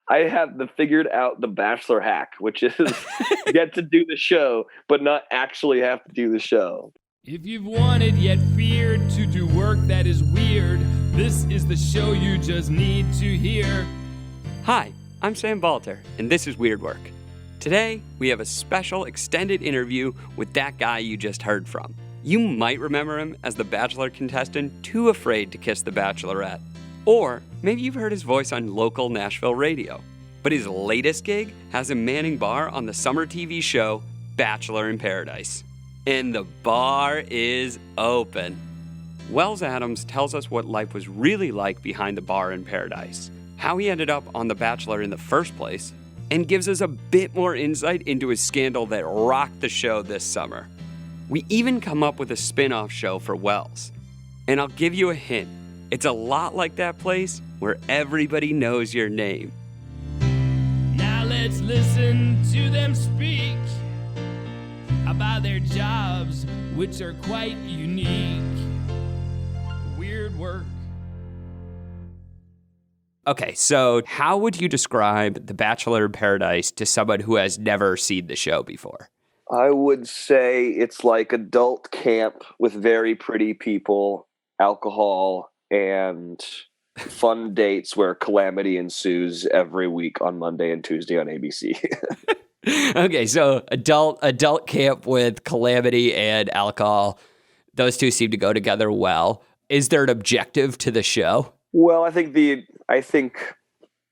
I have figured out the Bachelor hack, which is get to do the show, but not actually have to do the show. If you've wanted yet feared to do work that is weird, this is the show you just need to hear. Hi, I'm Sam Balter, and this is Weird Work. Today, we have a special extended interview with that guy you just heard from. You might remember him as the Bachelor contestant too afraid to kiss the Bachelorette. Or maybe you've heard his voice on local Nashville radio. But his latest gig has him manning bar on the summer TV show Bachelor in Paradise. And the bar is open. Wells Adams tells us what life was really like behind the bar in Paradise, how he ended up on The Bachelor in the first place, and gives us a bit more insight into his scandal that rocked the show this summer. We even come up with a spin-off show for Wells. And I'll give you a hint. It's a lot like that place where everybody knows your name. Now let's listen to them speak about their jobs, which are quite unique. Weird Work. Okay, so how would you describe The Bachelor in Paradise to someone who has never seen the show before? I would say it's like adult camp with very pretty people, alcohol, and fun dates where calamity ensues every week on Monday and Tuesday on ABC. Okay, so adult camp with calamity and alcohol. Those two seem to go together well. Is there an objective to the show? Well, I think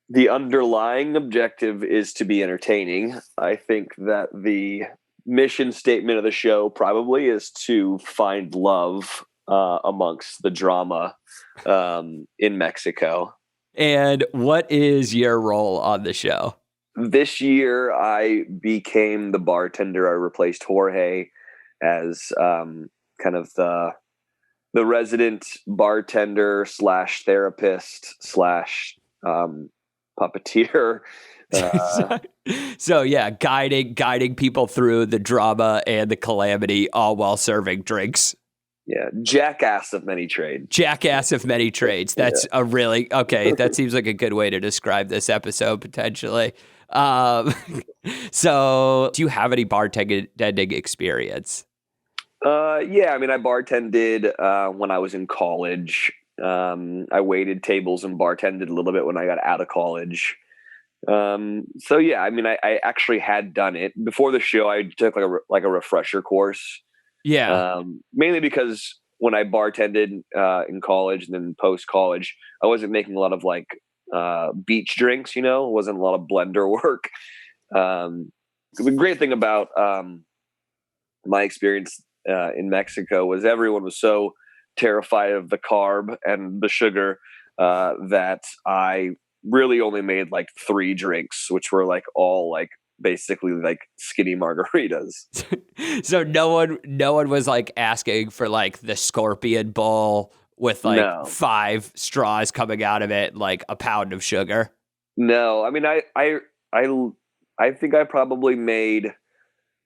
the underlying objective is to be entertaining. I think that the mission statement of the show probably is to find love amongst the drama in Mexico. And what is your role on the show? This year, I became the bartender. I replaced Jorge as kind of the resident bartender / therapist / puppeteer. So yeah, guiding people through the drama and the calamity, all while serving drinks. Yeah, jackass of many trades. Jackass of many trades. That's a really, okay, that seems like a good way to describe this episode, potentially. So do you have any bartending experience? Yeah, I mean, I bartended when I was in college. I waited tables and bartended a little bit when I got out of college. So yeah, I mean, I actually had done it before the show. I took like a refresher course. Yeah. Mainly because when I bartended in college and then post college, I wasn't making a lot of like beach drinks. It wasn't a lot of blender work. The great thing about my experience in Mexico was everyone was so terrified of the carb and the sugar that I really only made like 3 drinks, which were like all like basically like skinny margaritas. So no one was like asking for like the scorpion bowl with like 5 straws coming out of it, like a pound of sugar. No, I mean, I think I probably made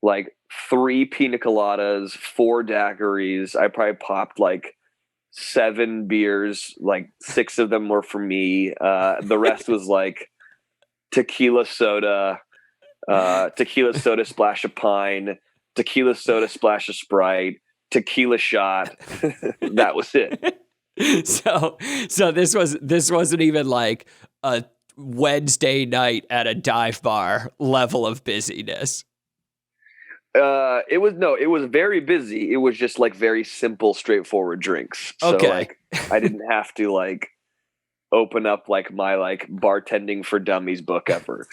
like 3 pina coladas, 4 daiquiris. I probably popped like 7 beers, like 6 of them were for me. The rest was like tequila soda splash of pine, tequila soda splash of Sprite, tequila shot. That was it. So this wasn't even like a Wednesday night at a dive bar level of busyness. It was very busy. It was just like very simple, straightforward drinks. Okay. So like I didn't have to like open up like my like bartending for dummies book ever.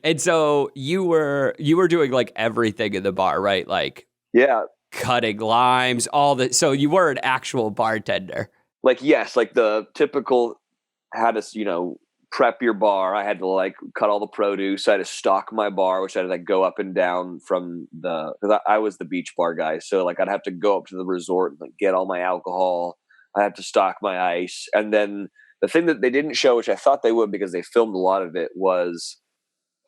And so you were doing like everything in the bar, right? Like yeah, cutting limes, all that. So you were an actual bartender. Like yes, like the typical had us, prep your bar. I had to like cut all the produce. I had to stock my bar, which I had to like go up and down from because I was the beach bar guy. So like I'd have to go up to the resort and like get all my alcohol. I had to stock my ice. And then the thing that they didn't show, which I thought they would because they filmed a lot of it, was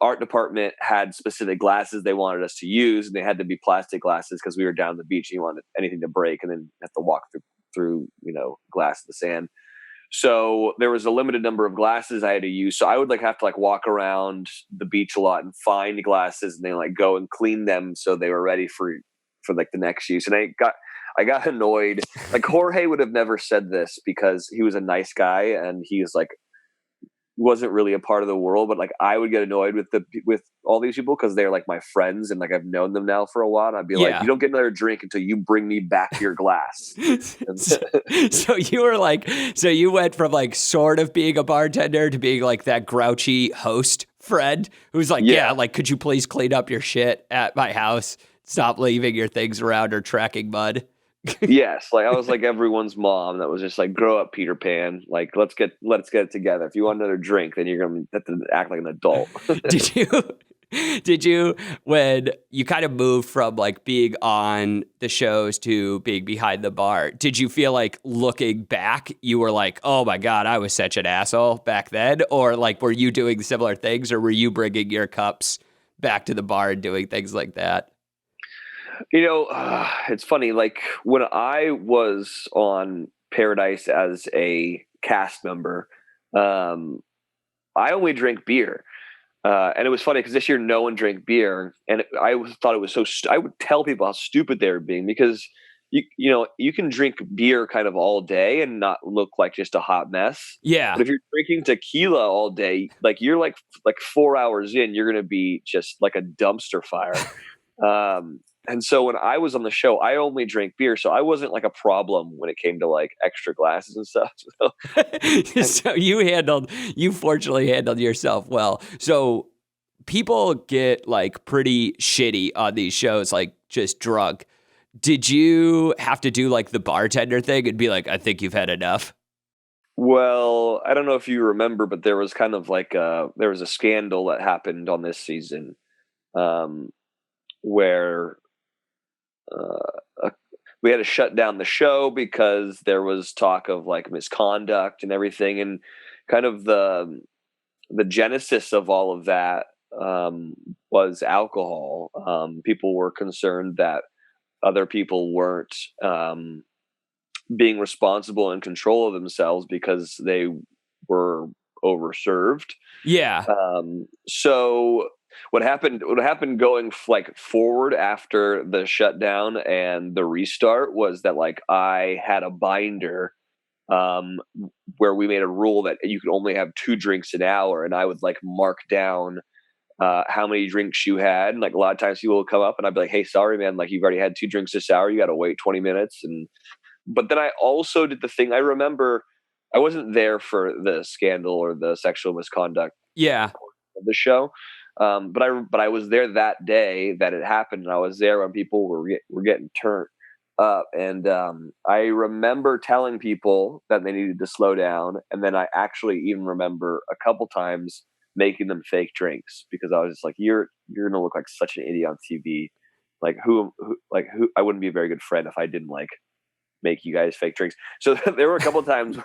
art department had specific glasses they wanted us to use, and they had to be plastic glasses because we were down the beach and you wanted anything to break and then have to walk through glass in the sand. So there was a limited number of glasses I had to use. So I would have to walk around the beach a lot and find glasses and then go and clean them so they were ready for the next use. And I got annoyed. Jorge would have never said this because he was a nice guy and he was wasn't really a part of the world, but I would get annoyed with all these people because they're my friends and I've known them now for a while. And I'd be Yeah. you don't get another drink until you bring me back your glass. So you were so you went from sort of being a bartender to being that grouchy host friend who's could you please clean up your shit at my house? Stop leaving your things around or tracking mud. Yes, I was everyone's mom that was just grow up, Peter Pan. Let's get it together. If you want another drink, then you're gonna have to act like an adult. Did you when you kind of moved from being on the shows to being behind the bar, did you feel looking back you were oh my God, I was such an asshole back then? Or were you doing similar things, or were you bringing your cups back to the bar and doing things like that? It's funny. When I was on Paradise as a cast member, I only drank beer. And it was funny because this year no one drank beer. And I thought it was I would tell people how stupid they were being because, you can drink beer kind of all day and not look like just a hot mess. Yeah. But if you're drinking tequila all day, you're like 4 hours in, you're going to be just like a dumpster fire. And so when I was on the show, I only drank beer. So I wasn't a problem when it came to extra glasses and stuff. So you fortunately handled yourself well. So people get pretty shitty on these shows, just drunk. Did you have to do the bartender thing and be I think you've had enough? Well, I don't know if you remember, but there was kind of there was a scandal that happened on this season, where we had to shut down the show because there was talk of misconduct and everything, and kind of the genesis of all of that was alcohol. People were concerned that other people weren't being responsible and control of themselves because they were overserved. Yeah. So what happened going forward after the shutdown and the restart was that I had a binder where we made a rule that you could only have 2 drinks an hour, and I would mark down how many drinks you had. And a lot of times people will come up and I'd be hey, sorry man, you've already had 2 drinks this hour, you got to wait 20 minutes. But then I also did the thing, I remember I wasn't there for the scandal or the sexual misconduct of the show. But I was there that day that it happened, and I was there when people were getting turned up. And I remember telling people that they needed to slow down, and then I actually even remember a couple times making them fake drinks because I was just you're gonna look like such an idiot on TV. Who I wouldn't be a very good friend if I didn't make you guys fake drinks. So there were a couple of times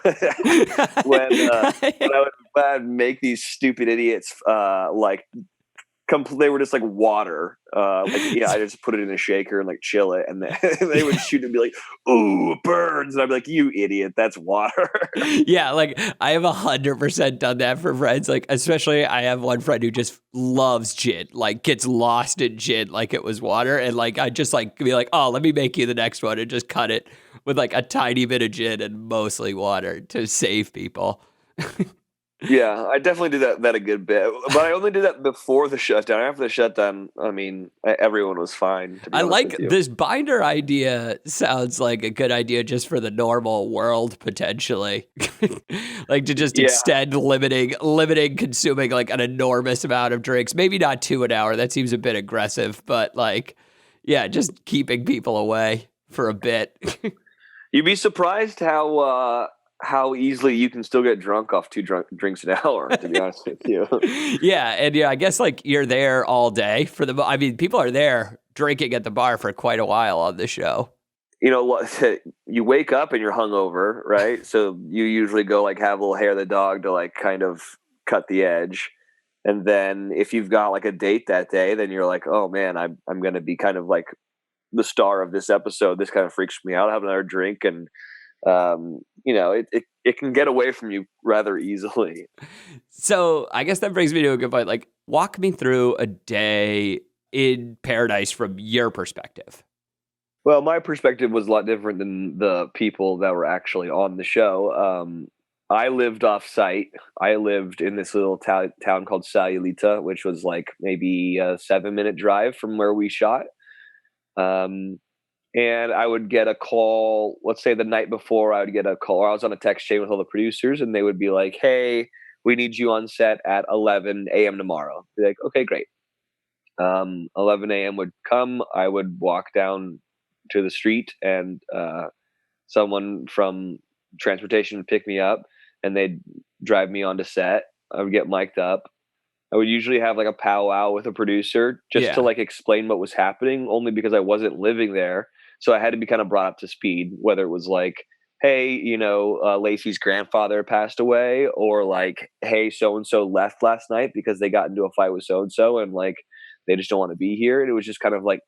when I would make these stupid idiots they were just water. I just put it in a shaker and chill it, and then they would shoot and be ooh, it burns, and I'd be you idiot, that's water. Yeah, I have 100% done that for friends. Especially I have one friend who just loves gin, gets lost in gin like it was water, and I just be oh, let me make you the next one, and just cut it with a tiny bit of gin and mostly water to save people. Yeah, I definitely did that a good bit, but I only did that before the shutdown. After the shutdown, I mean, everyone was fine. To be honest with you. This binder idea. Sounds like a good idea just for the normal world potentially, to just extend limiting consuming an enormous amount of drinks. Maybe not 2 an hour. That seems a bit aggressive, but just keeping people away for a bit. You'd be surprised how easily you can still get drunk off 2 drinks an hour, to be honest with you. Yeah, and I guess you're there all day for people are there drinking at the bar for quite a while on the show. You wake up and you're hungover, right? So you usually go have a little hair of the dog to kind of cut the edge. And then if you've got a date that day, then you're oh man, I'm going to be kind of the star of this episode. This kind of freaks me out. I have another drink, and it it can get away from you rather easily. So I guess that brings me to a good point. Like, walk me through a day in Paradise from your perspective. Well, my perspective was a lot different than the people that were actually on the show. I lived off site. I lived in this little town called Sayulita, which was like maybe a 7-minute drive from where we shot. Um, and I would get a call, let's say the night before, I would get a call, or I was on a text chain with all the producers, and they would be like, hey, we need you on set at 11 a.m. tomorrow. Be like, okay, great. 11 a.m. would come. I would walk down to the street, and someone from transportation would pick me up, and they'd drive me onto set. I would get mic'd up. I would usually have like a powwow with a producer just to like explain what was happening, only because I wasn't living there. So I had to be kind of brought up to speed, whether it was like, hey, Lacey's grandfather passed away, or like, hey, so-and-so left last night because they got into a fight with so-and-so and like, they just don't want to be here. And it was just kind of like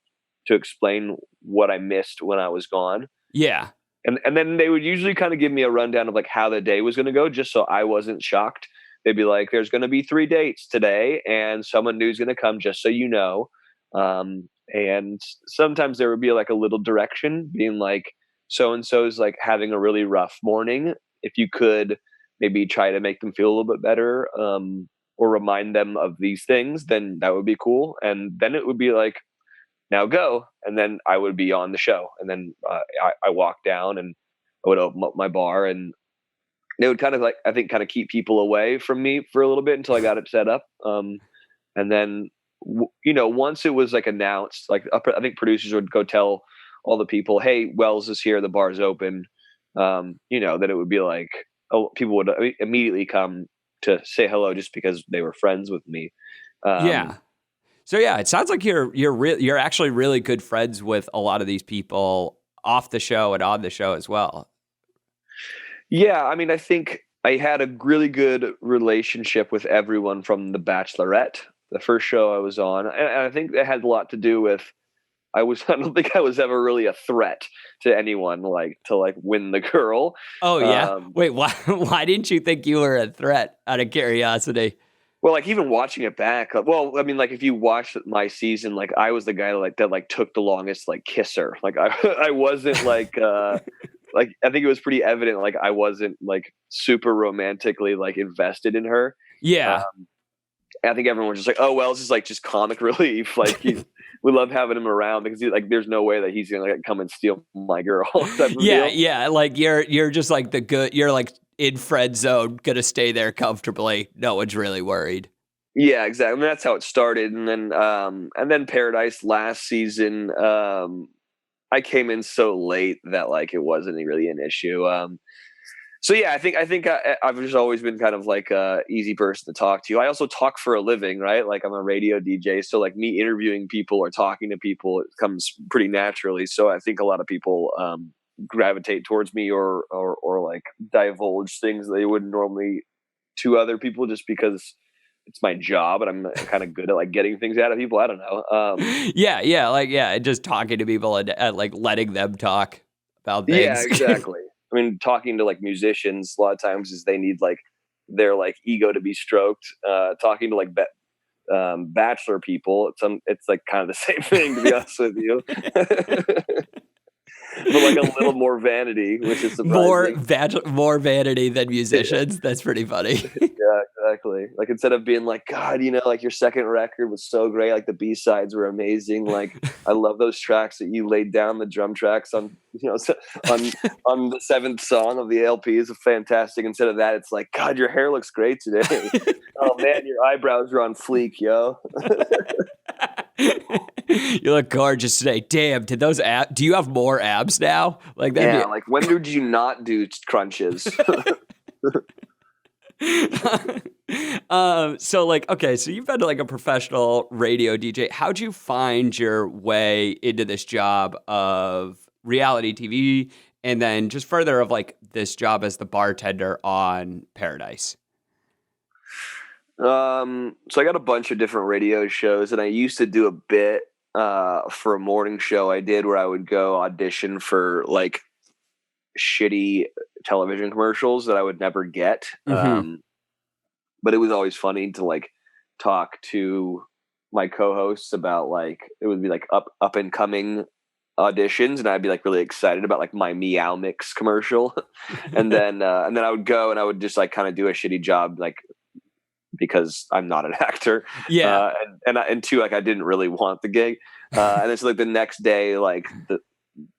to explain what I missed when I was gone. Yeah. And then they would usually kind of give me a rundown of like how the day was going to go, just so I wasn't shocked. They'd be like, there's going to be 3 dates today, and someone new is going to come, just so you know. And sometimes there would be like a little direction being like, so-and-so's like having a really rough morning. If you could maybe try to make them feel a little bit better, or remind them of these things, then that would be cool. And then it would be like, now go. And then I would be on the show. And then I walked down, and I would open up my bar, and they would kind of like, I think, kind of keep people away from me for a little bit until I got it set up. And then, once it was like announced, like I think producers would go tell all the people, hey, Wells is here, the bar's open. Then it would be like, oh, people would immediately come to say hello just because they were friends with me. Yeah. So yeah, it sounds like you're actually really good friends with a lot of these people off the show and on the show as well. Yeah, I mean, I think I had a really good relationship with everyone from the Bachelorette, the first show I was on, and I think that had a lot to do with I don't think I was ever really a threat to anyone, like to like win the girl. Oh yeah. Wait, why didn't you think you were a threat? Out of curiosity. Well, like even watching it back, well, I mean, like if you watch my season, like I was the guy that took the longest like kisser. Like I wasn't like like I think it was pretty evident like I wasn't like super romantically like invested in her. Yeah. I think everyone was just like, oh well, this is like just comic relief. Like we love having him around because like there's no way that he's gonna like come and steal my girl. Yeah. Like you're just like you're like in friend zone, gonna stay there comfortably. No one's really worried. Yeah, exactly. I mean, that's how it started. And then Paradise last season, I came in so late that like it wasn't really an issue. So yeah, I think I've just always been kind of like a easy person to talk to. I also talk for a living, right? Like I'm a radio DJ, so like me interviewing people or talking to people, it comes pretty naturally. So I think a lot of people gravitate towards me or like divulge things they wouldn't normally to other people, just because it's my job and I'm kind of good at like getting things out of people. I don't know. Just talking to people and like letting them talk about things. Yeah, exactly. I mean, talking to like musicians a lot of times is they need like their like ego to be stroked. Talking to like Bachelor people, it's like kind of the same thing, to be honest with you. But like a little more vanity, which is surprising. More vanity than musicians. That's pretty funny. Yeah, exactly. Like instead of being like, God, like your second record was so great, like the B-sides were amazing. Like I love those tracks that you laid down, the drum tracks on on the 7th song of the LP is fantastic. Instead of that, it's like, God, your hair looks great today. Oh man, your eyebrows are on fleek, yo. You look gorgeous today. Damn, did those abs? Do you have more abs now? Like that? Yeah. Like when did you not do crunches? So like, okay, so you've been like a professional radio DJ. How'd you find your way into this job of reality TV, and then just further of like this job as the bartender on Paradise? So I got a bunch of different radio shows, and I used to do a bit for a morning show I did where I would go audition for like shitty television commercials that I would never get. Mm-hmm. But it was always funny to like talk to my co-hosts about like, it would be like up and coming auditions, and I'd be like really excited about like my Meow Mix commercial. and then I would go and I would just like kind of do a shitty job, like, because I'm not an actor. Yeah. And two, like I didn't really want the gig. And then so like the next day, like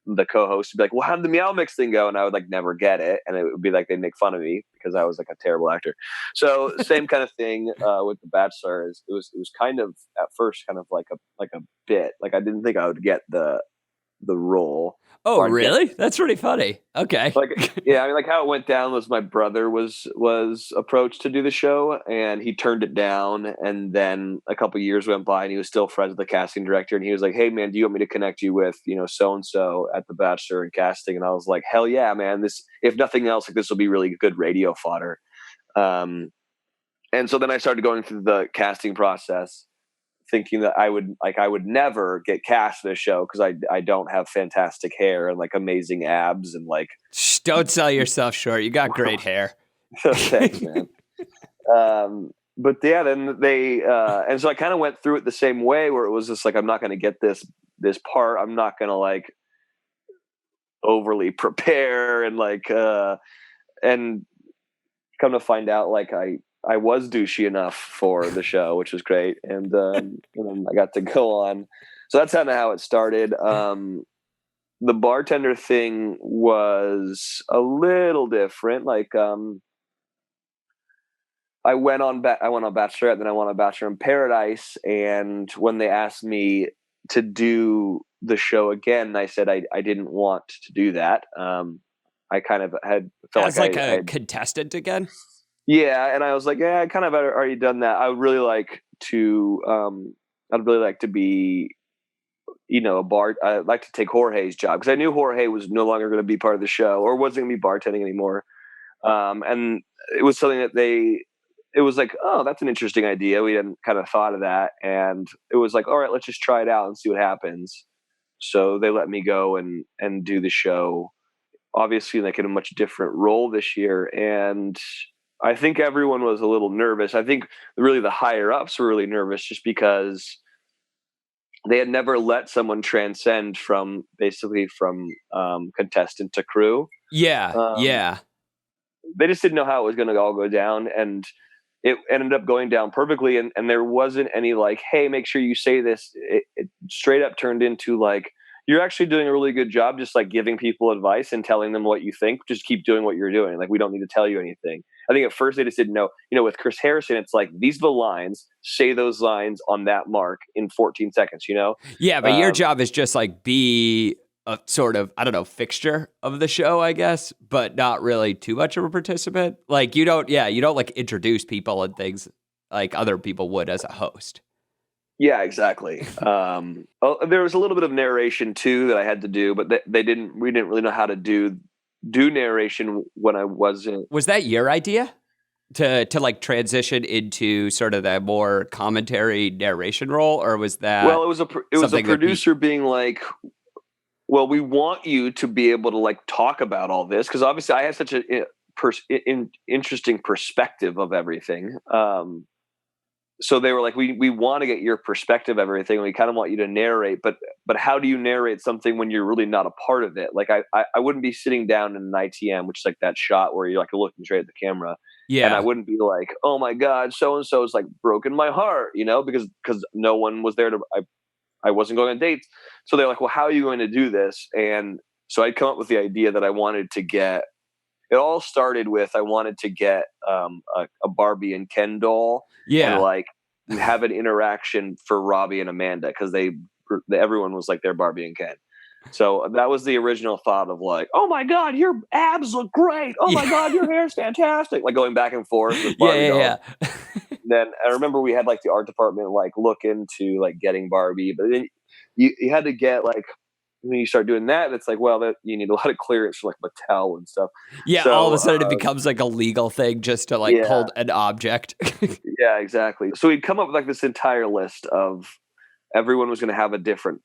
the co-host would be like, well, how did the Meow Mix thing go? And I would like never get it. And it would be like, they'd make fun of me because I was like a terrible actor. So same kind of thing with The Bachelor. Is it was kind of at first kind of like a bit, like I didn't think I would get the role. Oh, really? That's pretty funny. Okay. Like, yeah, I mean, like how it went down was my brother was approached to do the show, and he turned it down. And then a couple of years went by, and he was still friends with the casting director. And he was like, "Hey, man, do you want me to connect you with so and so at The Bachelor and casting?" And I was like, "Hell yeah, man! This, if nothing else, like this will be really good radio fodder." And so then I started going through the casting process, thinking that I would never get cast in a show because I don't have fantastic hair and like amazing abs and like. Shh, don't sell yourself short. You got great hair. Thanks, man. But yeah, then they and so I kind of went through it the same way, where it was just like, I'm not going to get this part. I'm not going to like overly prepare and like and come to find out, like I was douchey enough for the show, which was great. And then I got to go on. So that's kind of how it started. The bartender thing was a little different. Like, I went on Bachelorette, then I went on Bachelor in Paradise. And when they asked me to do the show again, I said I didn't want to do that. I kind of had felt as like a contestant again. Yeah, and I was like, yeah, I kind of had already done that. I would really like to, I'd really like to be, I'd like to take Jorge's job, because I knew Jorge was no longer going to be part of the show, or wasn't going to be bartending anymore. And it was something that it was like, oh, that's an interesting idea. We hadn't kind of thought of that. And it was like, all right, let's just try it out and see what happens. So they let me go and do the show, obviously like in a much different role this year. And I think everyone was a little nervous. I think really the higher ups were really nervous, just because they had never let someone transcend from contestant to crew. Yeah. Yeah. They just didn't know how it was going to all go down. And it ended up going down perfectly. And there wasn't any like, hey, make sure you say this. It straight up turned into like, you're actually doing a really good job, just like giving people advice and telling them what you think. Just keep doing what you're doing. Like, we don't need to tell you anything. I think at first they just didn't know. With Chris Harrison, it's like, these are the lines. Say those lines on that mark in 14 seconds. Yeah, but your job is just like be a sort of, I don't know, fixture of the show, I guess, but not really too much of a participant. Like you don't like introduce people and things like other people would as a host. Yeah, exactly. There was a little bit of narration too that I had to do, but we didn't really know how to do narration when I wasn't. Was that your idea to like transition into sort of that more commentary narration role, or was that? Well, it was a producer being like, well, we want you to be able to like talk about all this, because obviously I have such an interesting perspective of everything. So they were like, we want to get your perspective of everything. We kind of want you to narrate, but how do you narrate something when you're really not a part of it? Like I wouldn't be sitting down in an ITM, which is like that shot where you're like looking straight at the camera. Yeah. And I wouldn't be like, oh my God, so-and-so is like broken my heart, because no one was there I wasn't going on dates. So they're like, well, how are you going to do this? And so I'd come up with the idea that I wanted to get, it all started with, I wanted to get a Barbie and Ken doll. Yeah. And like have an interaction for Robbie and Amanda, because everyone was like their Barbie and Ken. So that was the original thought of like, oh my God, your abs look great. Oh my God, your hair's fantastic. Like going back and forth with Barbie dolls. Yeah. Then I remember we had like the art department like look into like getting Barbie, but then you had to get like, when you start doing that, it's like, well, that you need a lot of clearance from like Mattel and stuff. Yeah, so, all of a sudden it becomes like a legal thing just to like hold an object. Yeah, exactly. So we'd come up with like this entire list of everyone was going to have a different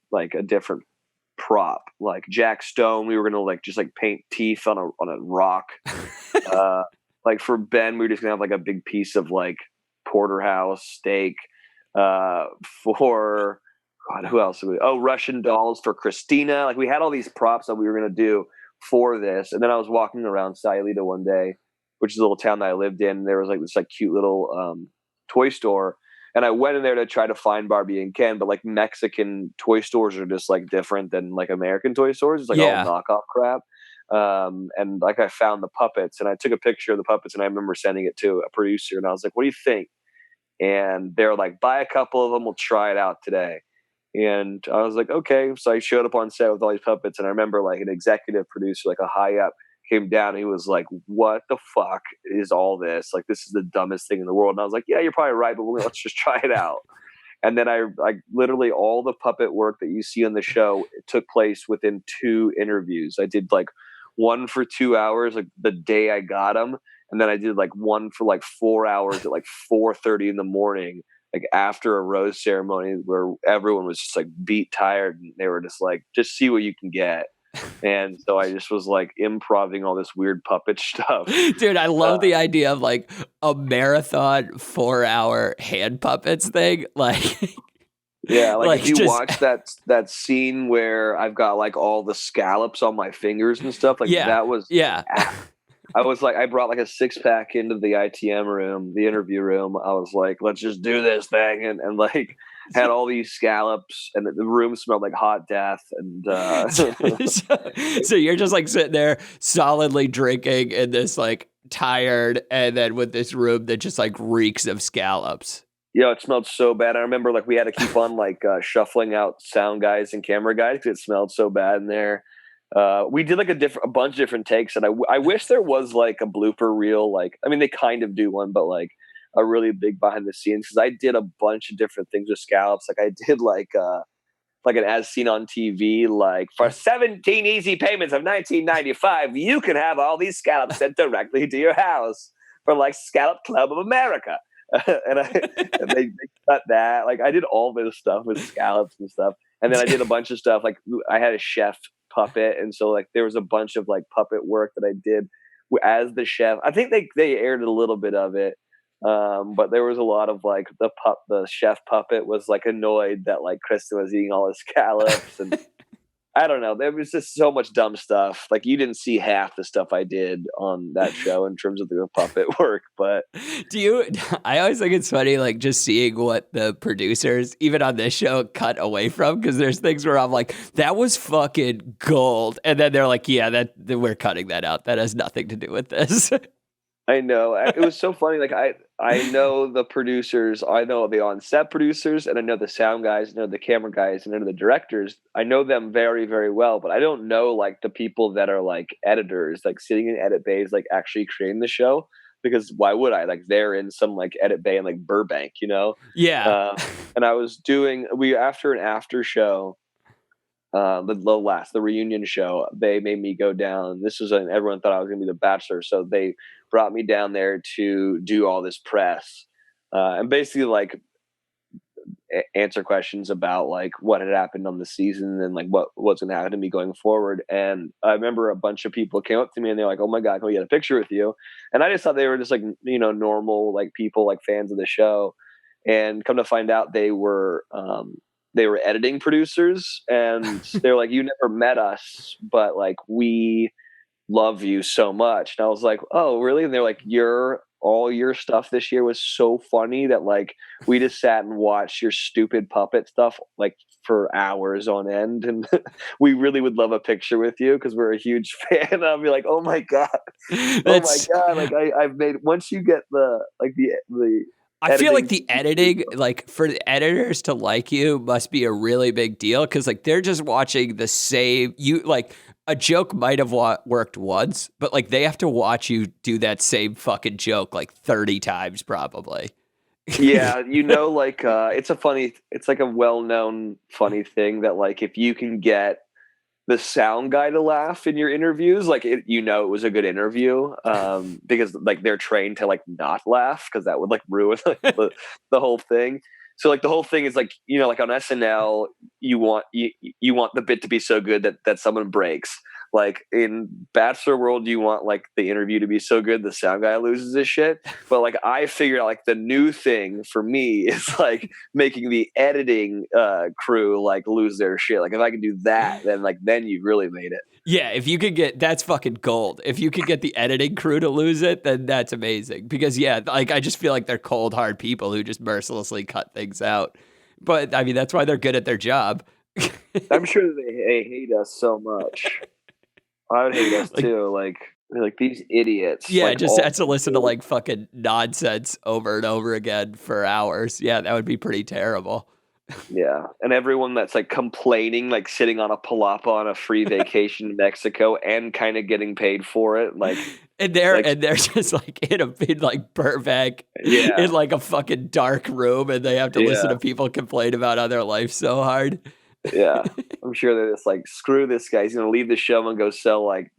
prop, like Jack Stone. We were gonna like just like paint teeth on a rock. Like for Ben, we were just gonna have like a big piece of like porterhouse steak. For God, who else? Russian dolls for Christina. Like we had all these props that we were gonna do for this, and then I was walking around Sayulita one day, which is a little town that I lived in. And there was like this like cute little toy store, and I went in there to try to find Barbie and Ken, but like Mexican toy stores are just like different than like American toy stores. It's like all knockoff crap. And like I found the puppets, and I took a picture of the puppets, and I remember sending it to a producer, and I was like, "What do you think?" And they're like, "Buy a couple of them. We'll try it out today." And I was like, "Okay." So I showed up on set with all these puppets, and I remember like an executive producer, like a high up, came down. And he was like, "What the fuck is all this? Like, this is the dumbest thing in the world." And I was like, "Yeah, you're probably right, but let's just try it out." And then I literally all the puppet work that you see on the show, it took place within 2 interviews. I did like one for 2 hours, like the day I got them. And then I did like one for like 4 hours at like 4:30 in the morning, like after a rose ceremony where everyone was just like beat tired, and they were just like, "Just see what you can get." And so I just was like improvising all this weird puppet stuff. Dude, I love the idea of like a marathon 4-hour hand puppets thing. Like, yeah, like if you just watch that scene where I've got like all the scallops on my fingers and stuff, like that was I was like, I brought like a 6-pack into the ITM room, the interview room. I was like, "Let's just do this thing," and like had all these scallops, and the room smelled like hot death. And so you're just like sitting there solidly drinking in this like tired, and then with this room that just like reeks of scallops. Yeah, it smelled so bad. I remember like we had to keep on like shuffling out sound guys and camera guys because it smelled so bad in there. We did like a bunch of different takes, and I wish there was like a blooper reel. Like, I mean, they kind of do one, but like a really big behind the scenes, because I did a bunch of different things with scallops. Like I did like an as seen on TV, like for 17 easy payments of $19.95, you can have all these scallops sent directly to your house for like Scallop Club of America. and they cut that. Like I did all this stuff with scallops and stuff, and then I did a bunch of stuff. Like I had a chef puppet, and so like there was a bunch of like puppet work that I did as the chef. I think they aired a little bit of it, but there was a lot of like the chef puppet was like annoyed that like Kristen was eating all his scallops, and I don't know. There was just so much dumb stuff. Like you didn't see half the stuff I did on that show in terms of the puppet work. But I always think it's funny, like just seeing what the producers, even on this show, cut away from, because there's things where I'm like, that was fucking gold. And then they're like, yeah, that we're cutting that out. That has nothing to do with this. I know. It was so funny. Like I know the producers, I know the on-set producers, and I know the sound guys, I know the camera guys, and I know the directors. I know them very, very well, but I don't know like the people that are like editors, like sitting in edit bays, like actually creating the show. Because why would I? Like they're in some like edit bay in like Burbank, you know? Yeah. And I was after an after show, the reunion show, they made me go down. This was everyone thought I was going to be the Bachelor, so they brought me down there to do all this press, and basically like answer questions about like what had happened on the season and like what's going to happen to me going forward. And I remember a bunch of people came up to me and they're like, "Oh my God, can we get a picture with you?" And I just thought they were just like, you know, normal like people, like fans of the show. And come to find out, they were editing producers, and they're like, "You never met us, but like we love you so much." And I was like, "Oh, really?" And they're like, all your stuff this year was so funny that like we just sat and watched your stupid puppet stuff like for hours on end, and we really would love a picture with you because we're a huge fan." And I'll be like, "Oh my God, oh my God!" Like I've made, once you get the I feel like the editing, like for the editors to like you must be a really big deal, because like they're just watching the same, like a joke might have worked once, but like they have to watch you do that same fucking joke like 30 times probably. Yeah, you know, like it's like a well-known funny thing that like if you can get the sound guy to laugh in your interviews, like it was a good interview, because like they're trained to like not laugh because that would like ruin like, the whole thing. So like the whole thing is like, like on SNL, you want the bit to be so good that someone breaks. Like in Bachelor world, you want like the interview to be so good the sound guy loses his shit. But like I figured out like the new thing for me is like making the editing crew like lose their shit. Like if I can do that, then you've really made it. Yeah, if you could that's fucking gold. If you could get the editing crew to lose it, then that's amazing. Because like I just feel like they're cold hard people who just mercilessly cut things out. But I mean, that's why they're good at their job. I'm sure they hate us so much. I would hate us too. Like these idiots. Yeah, like, just had to listen to like fucking nonsense over and over again for hours. Yeah, that would be pretty terrible. Yeah, and everyone that's like complaining, like sitting on a palapa on a free vacation in Mexico and kind of getting paid for it, like, and they're just like in like Burbank, in like a fucking dark room, and they have to listen to people complain about how their life's so hard. Yeah, I'm sure they're just like, screw this guy. He's gonna leave the show and go sell like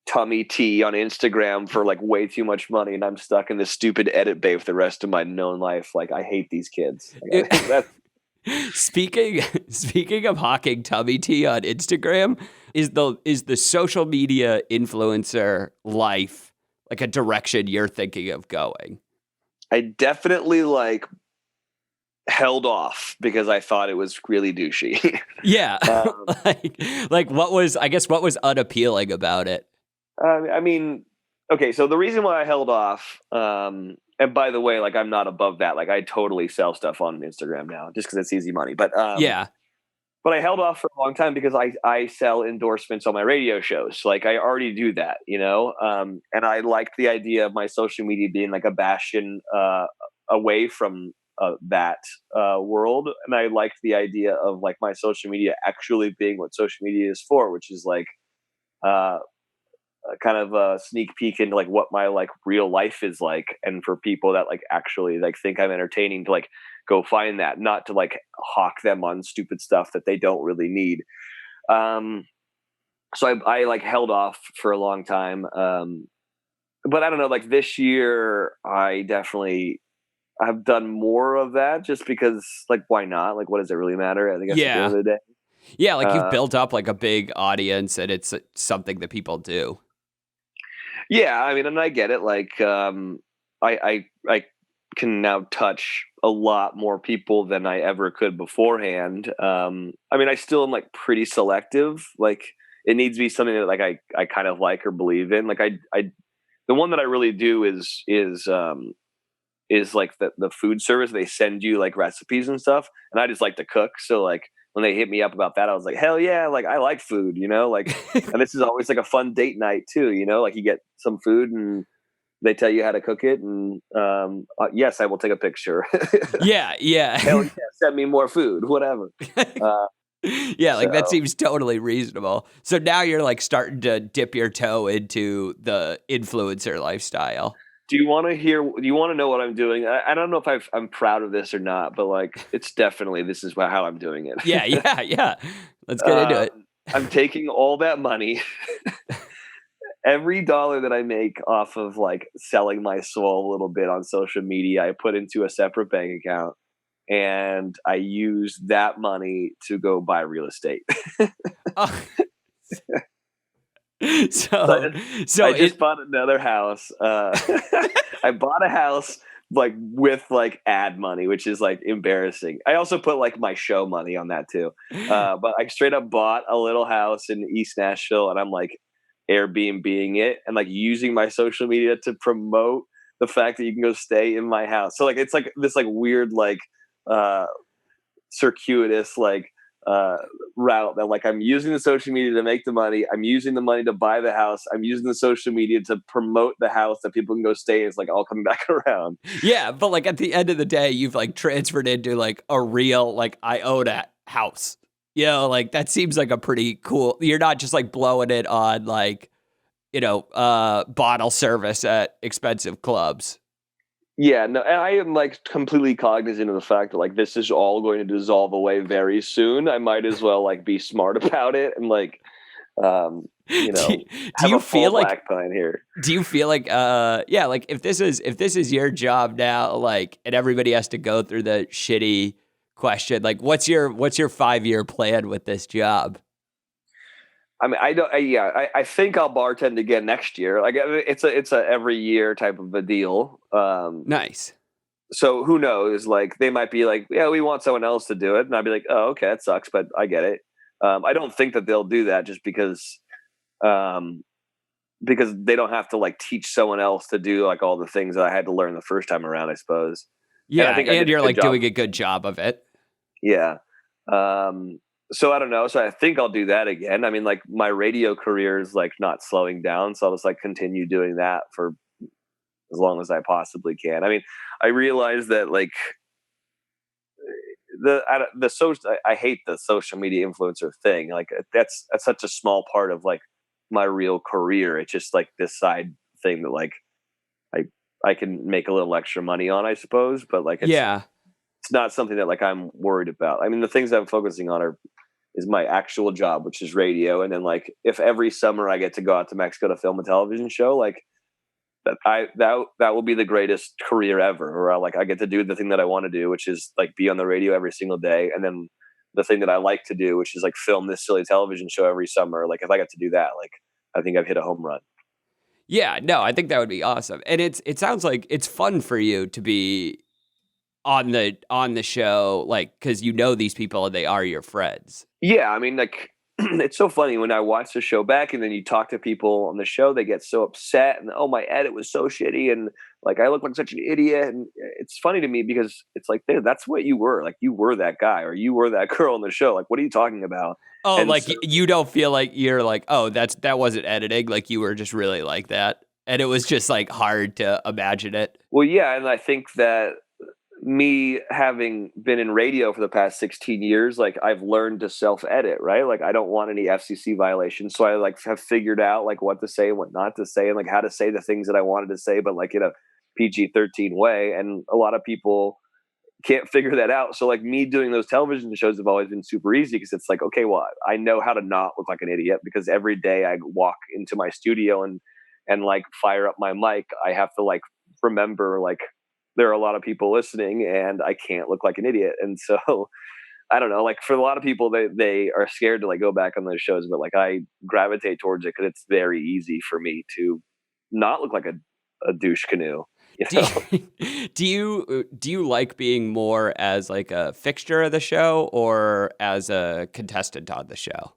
tummy tea on Instagram for like way too much money, and I'm stuck in this stupid edit bay for the rest of my known life. Like I hate these kids. Like, Speaking of hawking tummy tea on Instagram, is the social media influencer life like a direction you're thinking of going? I definitely like held off because I thought it was really douchey. Yeah, like what was unappealing about it? I mean, okay, so the reason why I held off, and by the way, like I'm not above that. Like I totally sell stuff on Instagram now just because it's easy money. But but I held off for a long time because I sell endorsements on my radio shows. Like I already do that, and I liked the idea of my social media being like a bastion away from that world. And I liked the idea of like my social media actually being what social media is for, which is like kind of a sneak peek into like what my like real life is like, and for people that like actually like think I'm entertaining to like go find that, not to like hawk them on stupid stuff that they don't really need. So I like held off for a long time, but I don't know, like this year I've done more of that just because like why not, like what does it really matter, I think, at the end of the day. Yeah, like you've built up like a big audience and it's something that people do. Yeah, I mean, and I get it. Like, I can now touch a lot more people than I ever could beforehand. I mean, I still am like pretty selective. Like, it needs to be something that like I kind of like or believe in. Like, the one that I really do is like the food service. They send you like recipes and stuff, and I just like to cook. So like, when they hit me up about that, I was like, hell yeah, like I like food, like, and this is always like a fun date night too, like you get some food and they tell you how to cook it, and yes, I will take a picture. Yeah. Hell yeah, send me more food, whatever. Yeah, like that seems totally reasonable. So now you're like starting to dip your toe into the influencer lifestyle. Do you want to know what I'm doing? I don't know if I'm proud of this or not, but like, it's definitely, this is how I'm doing it. Yeah. Let's get into it. I'm taking all that money, every dollar that I make off of like selling my soul a little bit on social media, I put into a separate bank account, and I use that money to go buy real estate. So I just bought another house. I bought a house like with like ad money, which is like embarrassing. I also put like my show money on that too. But I straight up bought a little house in East Nashville, and I'm like Airbnb-ing it and like using my social media to promote the fact that you can go stay in my house. So like, it's like this like weird, like circuitous, like route that like I'm using the social media to make the money, I'm using the money to buy the house, I'm using the social media to promote the house that people can go stay in. It's like all coming back around. Yeah, but like at the end of the day, you've like transferred into like a real like I own a house. Like that seems like a pretty cool. You're not just like blowing it on like bottle service at expensive clubs. Yeah, no, and I am like completely cognizant of the fact that like this is all going to dissolve away very soon. I might as well like be smart about it and like You do, know, do have you a full feel like black pine here. do you feel like yeah, like if this is your job now, like, and everybody has to go through the shitty question, like what's your 5-year plan with this job? I mean, I think I'll bartend again next year. Like, I mean, it's a every year type of a deal. Nice. So who knows? Like, they might be like, yeah, we want someone else to do it, and I'd be like, oh, okay, that sucks, but I get it. I don't think that they'll do that just um, because they don't have to like teach someone else to do like all the things that I had to learn the first time around, I suppose. And I Yeah, think I and did a you're good like job. doing a good job of it. Yeah. So I don't know. So I think I'll do that again. I mean, like my radio career is like not slowing down, so I'll just like continue doing that for as long as I possibly can. I mean, I realize that like the social. I hate the social media influencer thing. Like that's such a small part of like my real career. It's just like this side thing that like I I can make a little extra money on, I suppose. But like Yeah. it's not something that like I'm worried about. I mean, the things I'm focusing on are is my actual job, which is radio. And then like if every summer I get to go out to Mexico to film a television show, like that will be the greatest career ever. Or like I get to do the thing that I want to do, which is like be on the radio every single day. And then the thing that I like to do, which is like film this silly television show every summer. Like if I got to do that, like I think I've hit a home run. Yeah, no, I think that would be awesome. And it sounds like it's fun for you to be on the show, like, because you know these people and they are your friends. Yeah, I mean, like it's so funny when I watch the show back and then you talk to people on the show, they get so upset and oh, my edit was so shitty and like I look like such an idiot. And it's funny to me because it's like, dude, that's what you were. Like you were that guy or you were that girl on the show. Like, what are you talking about? Oh, And like so, you don't feel like you're like, oh, that wasn't editing. Like you were just really like that, and it was just like hard to imagine it. well, yeah, and I think that me having been in radio for the past 16 years, like I've learned to self edit, right? Like I don't want any FCC violations. So I like have figured out like what to say and what not to say and like how to say the things that I wanted to say, but like in a PG-13 way. And a lot of people can't figure that out. So like me doing those television shows have always been super easy because it's like, okay, well, I know how to not look like an idiot because every day I walk into my studio and like fire up my mic, I have to like remember like there are a lot of people listening and I can't look like an idiot. And so I don't know, like for a lot of people, they are scared to like go back on those shows, but like I gravitate towards it because it's very easy for me to not look like a douche canoe. You Do know? you, do you like being more as like a fixture of the show or as a contestant on the show?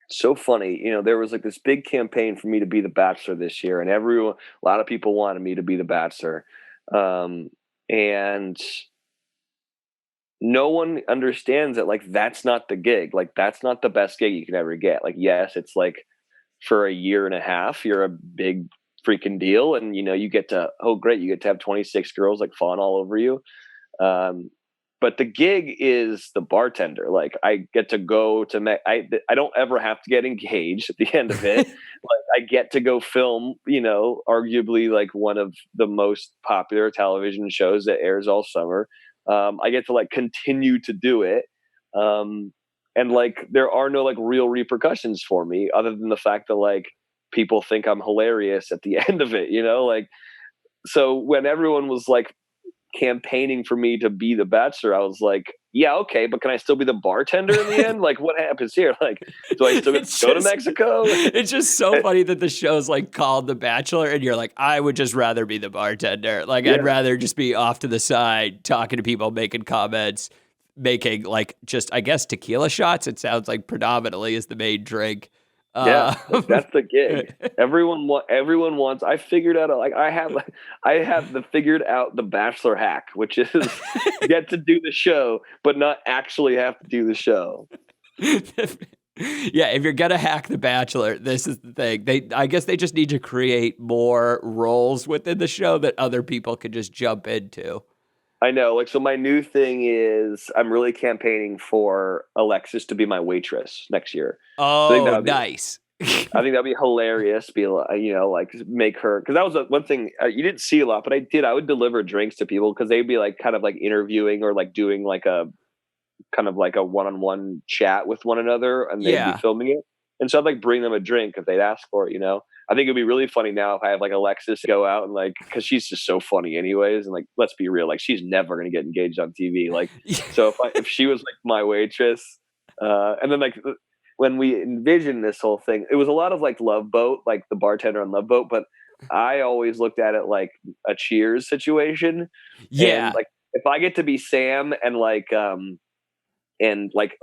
So funny, you know, there was like this big campaign for me to be the Bachelor this year, and everyone, a lot of people wanted me to be the Bachelor, um, and no one understands that like that's not the gig, like that's not the best gig you can ever get. Like, yes, it's like for a year and a half, you're a big freaking deal, and you know, you get to oh great, you get to have 26 girls like fawn all over you. Um, but the gig is the bartender. Like I get to go to I don't ever have to get engaged at the end of it. Like I get to go film, you know, arguably like one of the most popular television shows that airs all summer. I get to like continue to do it. Um, and like there are no like real repercussions for me other than the fact that like people think I'm hilarious at the end of it, you know, like so when everyone was like campaigning for me to be the Bachelor, I was like, yeah, okay, but can I still be the bartender in the end? Like, what happens here? Like, do I still get to go to Mexico? It's just so funny that the show's like called The Bachelor, and you're like, I would just rather be the bartender. Like, Yeah. I'd rather just be off to the side, talking to people, making comments, making like just, I guess, tequila shots. It sounds like predominantly is the main drink. Yeah, like, Um, that's the gig. Everyone wants. I figured out like I have the figured out the Bachelor hack, which is get to do the show, but not actually have to do the show. yeah, if you're gonna hack The Bachelor, this is the thing. I guess they just need to create more roles within the show that other people can just jump into. I know. Like, so my new thing is I'm really campaigning for Alexis to be my waitress next year. I think that Oh, would be nice. I think that'd be hilarious. Be like, you know, like make her because that was one thing you didn't see a lot, but I did. I would deliver drinks to people because they'd be like kind of like interviewing or like doing like a kind of like a one-on-one chat with one another, and they'd be Yeah. filming it. And so I'd like bring them a drink if they'd ask for it, you know? I think it'd be really funny now if I have like Alexis go out and like, cause she's just so funny anyways. And like, let's be real, like she's never going to get engaged on TV. Like, so if she was like my waitress, and then like when we envisioned this whole thing, it was a lot of like Love Boat, like the bartender on Love Boat, but I always looked at it like a Cheers situation. Yeah. And like, if I get to be Sam and like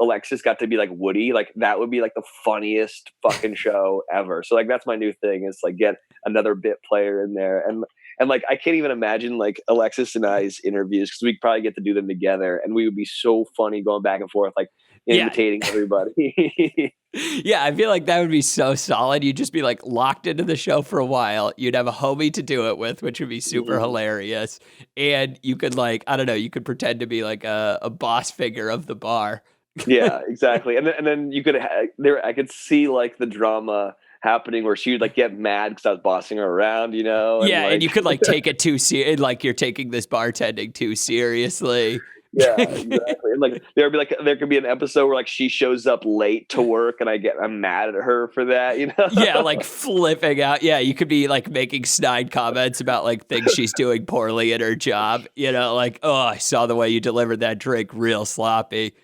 Alexis got to be like Woody, like that would be like the funniest fucking show ever. So like that's my new thing is like get another bit player in there. And like I can't even imagine like Alexis and I's interviews because we probably get to do them together and we would be so funny going back and forth like imitating everybody. Yeah, I feel like that would be so solid. You'd just be like locked into the show for a while. You'd have a homie to do it with, which would be super hilarious. And you could like, I don't know, you could pretend to be like a boss figure of the bar. Yeah, exactly. And then you could I could see like the drama happening where she would like get mad because I was bossing her around, you know? And, yeah, and you could like take it too serious, like you're taking this bartending too seriously. Yeah, exactly. And like there could be an episode where like she shows up late to work and I'm mad at her for that, you know? Yeah, like flipping out. Yeah, you could be like making snide comments about like things she's doing poorly in her job. You know, like, oh, I saw the way you delivered that drink, real sloppy.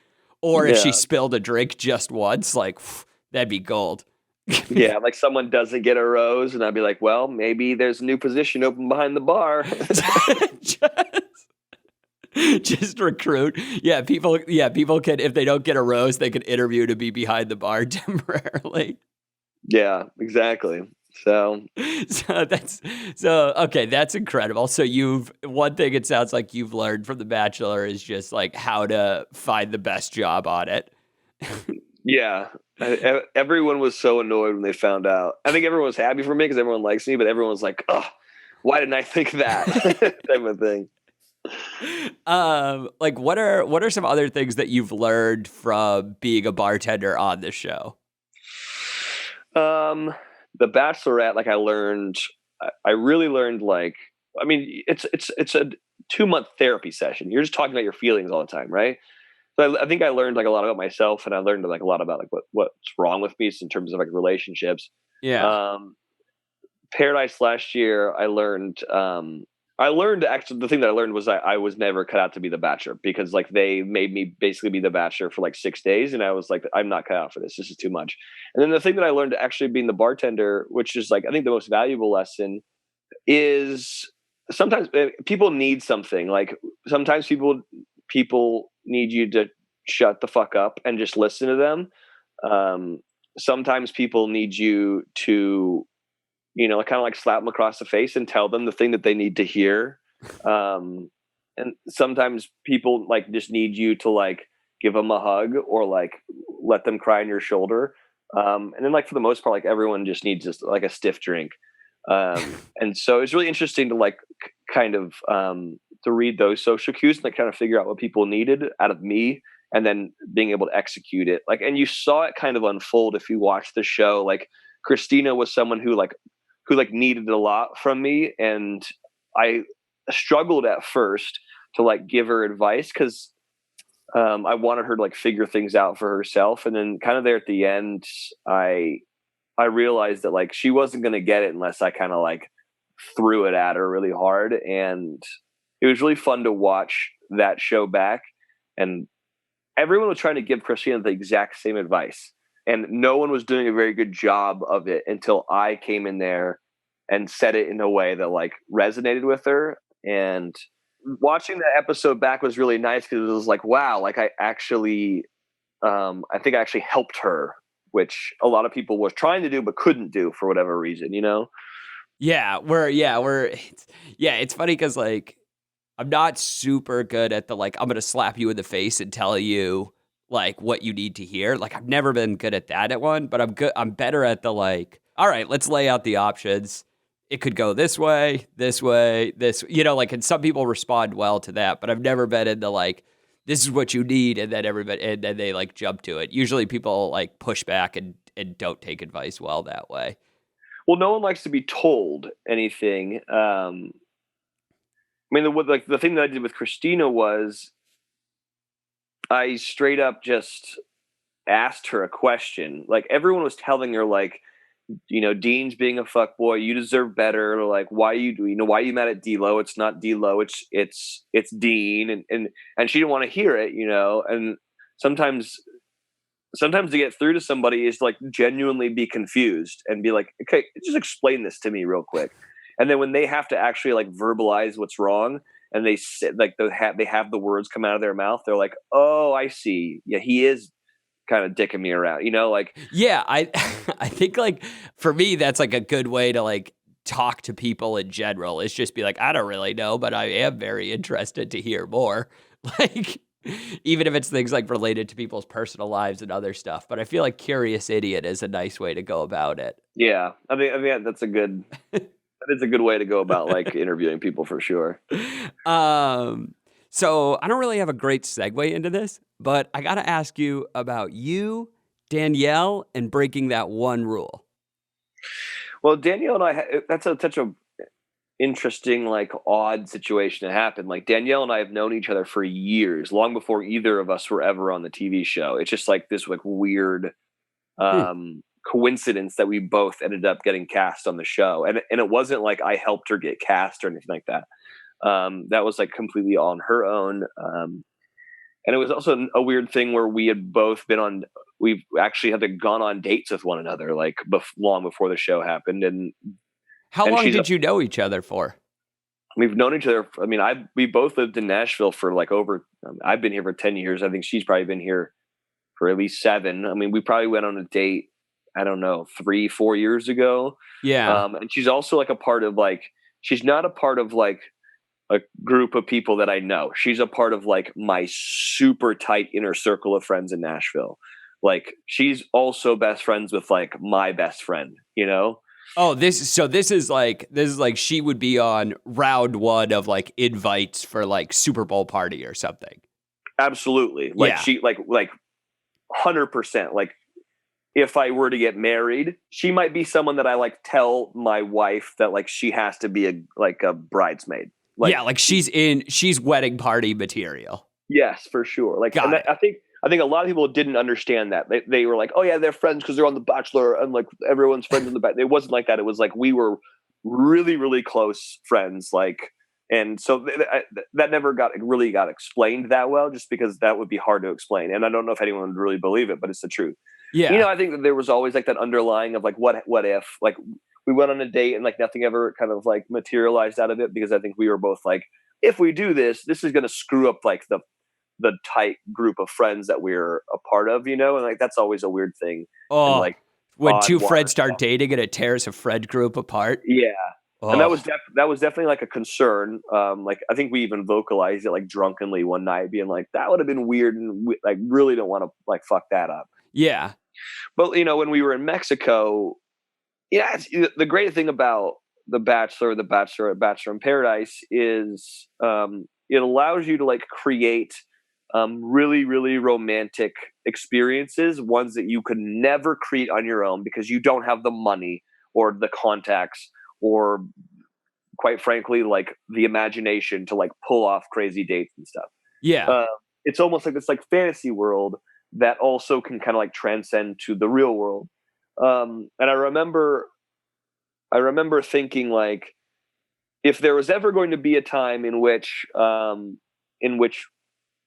Or if she spilled a drink just once, like that'd be gold. Yeah, like someone doesn't get a rose, and I'd be like, well, maybe there's a new position open behind the bar. Just recruit. Yeah, people can, if they don't get a rose, they can interview to be behind the bar temporarily. Yeah, exactly. So okay, that's incredible. So one thing it sounds like you've learned from The Bachelor is just like how to find the best job on it. Yeah. Everyone was so annoyed when they found out. I think everyone was happy for me because everyone likes me, but everyone was like, oh, why didn't I think that? Type of thing. Like what are some other things that you've learned from being a bartender on this show? The Bachelorette, like I really learned like, I mean, it's a 2-month therapy session. You're just talking about your feelings all the time, right? So I think I learned like a lot about myself, and I learned like a lot about like what's wrong with me in terms of like relationships. Yeah. Paradise last year, I learned actually the thing that I learned was I was never cut out to be the Bachelor because like they made me basically be the Bachelor for like 6 days, and I was like, I'm not cut out for this. This is too much. And then the thing that I learned actually being the bartender, which is like I think the most valuable lesson, is sometimes people need something. Like sometimes people need you to shut the fuck up and just listen to them. Sometimes people need you to, you know, kind of like slap them across the face and tell them the thing that they need to hear. And sometimes people like just need you to like give them a hug or like let them cry on your shoulder. And then like for the most part, like everyone just needs just like a stiff drink. And so it's really interesting to like kind of to read those social cues and like kind of figure out what people needed out of me and then being able to execute it. Like, and you saw it kind of unfold if you watched the show. Like Christina was someone who needed a lot from me. And I struggled at first to like give her advice because I wanted her to like figure things out for herself. And then kind of there at the end, I realized that like she wasn't going to get it unless I kind of like threw it at her really hard. And it was really fun to watch that show back. And everyone was trying to give Christina the exact same advice. And no one was doing a very good job of it until I came in there and said it in a way that like resonated with her. And watching that episode back was really nice because it was like, wow, like I think I actually helped her, which a lot of people were trying to do but couldn't do for whatever reason, you know? It's funny because like I'm not super good at the like I'm gonna slap you in the face and tell you like what you need to hear. Like I've never been good at that at one, but I'm better at the like, all right, let's lay out the options. It could go this way, this, you know, like, and some people respond well to that, but I've never been in the like, this is what you need, and then they like jump to it. Usually people like push back and don't take advice well that way. Well, no one likes to be told anything. I mean, the thing that I did with Christina was I straight up just asked her a question. Like everyone was telling her like, Dean's being a fuckboy. You deserve better. Or like, why why are you mad at D-Lo? It's not D-Lo. It's Dean. And she didn't want to hear it, and sometimes to get through to somebody is to like genuinely be confused and be like, okay, just explain this to me real quick. And then when they have to actually like verbalize what's wrong and they sit like they have the words come out of their mouth, they're like, oh, I see. Yeah, he is kind of dicking me around, like. Yeah, I I think like for me that's like a good way to like talk to people in general. Is just be like, I don't really know, but I am very interested to hear more. Like even if it's things like related to people's personal lives and other stuff. But I feel like curious idiot is a nice way to go about it. Yeah, I mean that's a good that is a good way to go about like interviewing people for sure. So I don't really have a great segue into this, but I got to ask you about you, Danielle, and breaking that one rule. Well, Danielle and I, that's such a interesting, like odd situation to happen. Like Danielle and I have known each other for years, long before either of us were ever on the TV show. It's just like this like weird coincidence that we both ended up getting cast on the show. And it wasn't like I helped her get cast or anything like that. That was like completely on her own. And it was also a weird thing where we had both we've actually had gone on dates with one another, like long before the show happened. And how long did you know each other for? We've known each other. I mean, we both lived in Nashville for like I've been here for 10 years. I think she's probably been here for at least 7. I mean, we probably went on a date, I don't know, 3-4 years ago. Yeah. And she's also like she's not a part of like a group of people that I know. She's a part of like my super tight inner circle of friends in Nashville. Like she's also best friends with like my best friend, Oh, this is like she would be on round 1 of like invites for like Super Bowl party or something. Absolutely. Like yeah. She like 100%. Like if I were to get married, she might be someone that I like tell my wife that like she has to be a bridesmaid. Like, yeah, like she's wedding party material. Yes, for sure. Like I think a lot of people didn't understand that. They were like, oh yeah, they're friends because they're on The Bachelor and like everyone's friends on The Bachelor. It wasn't like that. It was like we were really, really close friends. Like, and so that never got explained that well, just because that would be hard to explain. And I don't know if anyone would really believe it, but it's the truth. Yeah. I think that there was always like that underlying of like, what if like we went on a date and like nothing ever kind of like materialized out of it, because I think we were both like, if we do this is going to screw up like the tight group of friends that we're a part of, and like that's always a weird thing. Oh, and, like when two friends start dating and it tears a friend group apart. Yeah. Oh. And that was definitely like a concern. Like I think we even vocalized it like drunkenly one night, being like, that would have been weird, and we like really don't want to like fuck that up. Yeah. But when we were in Mexico, the great thing about The Bachelor, The Bachelorette, Bachelor in Paradise is it allows you to like create really, really romantic experiences, ones that you could never create on your own because you don't have the money or the contacts or, quite frankly, like the imagination to like pull off crazy dates and stuff. Yeah. It's almost like this like fantasy world that also can kind of like transcend to the real world. And I remember thinking like, if there was ever going to be a time in which